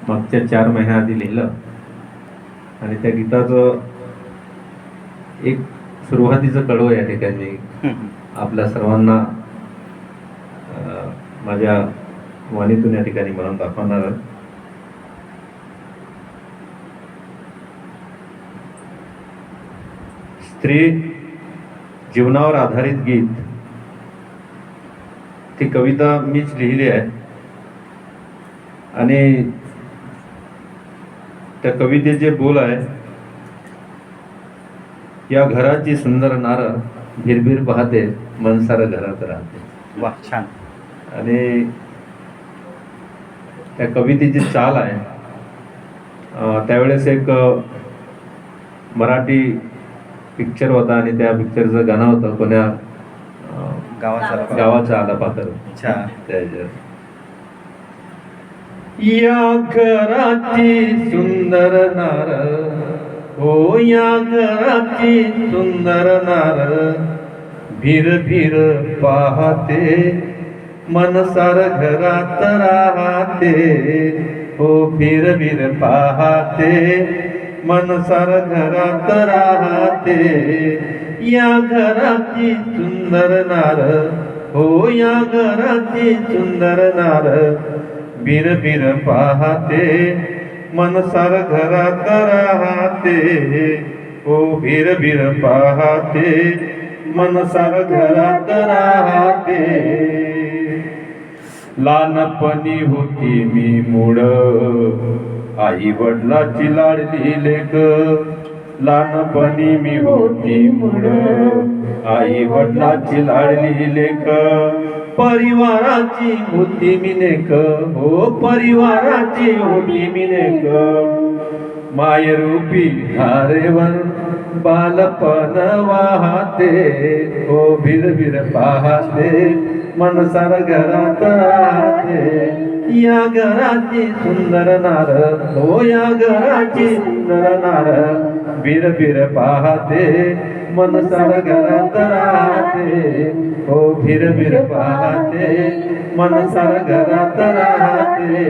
मागच्या 4 महिन्याआधी लिहिलं आणि त्या गीताचं एक सुरुवातीचं कडवं या ठिकाणी आपल्या सर्वांना माझ्या वाणीतून या ठिकाणी म्हणून दाखवणार आहे. स्त्री जीवनावर आधारित गीत, ती कविता मीच लिहिली आहे आणि त्या कवितेचे बोल आहे, या घराची सुंदर नार भिरभिर पाहते मन सारं घरात राहते. वाह, छान. आणि त्या कवितेची चाल आहे, त्यावेळेस एक मराठी पिक्चर होता आणि त्या पिक्चरचं गाणं होतं कोण्या गावाचा आला पात्र. या घराची सुंदर नार, हो या घराची सुंदर नार भिर भिर पाहते मन सार घरात राहते. हो भिर भिर पाहते मन सार घरात राहते. या घराची सुंदर नार, हो या घराची सुंदर नार भिर भिर पाहते मन सार घरात राहते. हो भिर भिर पाहते मन सार घरात राहते. लहानपणी होती मी मूड, आई वडिलाची लाडली लेक. लहानपणी मी होती मूड, आई वडिलाची लाडली लेक. परिवाराची होती मी नेक, हो परिवाराची होती मी नेक. मायरूपी धारेवर बालपण वाहते. हो भिर भिर पाहते मन सार घरात राहते. या घराची सुंदर नार, हो या घराची सुंदर नार भिर भिर पाहते मन सार घरात राहते. हो भिर भिर पाहते मन सार घरात राहते.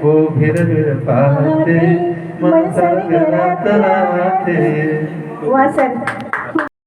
हो भिर भिर पाहते मन सार घरात राहते. वाह सर.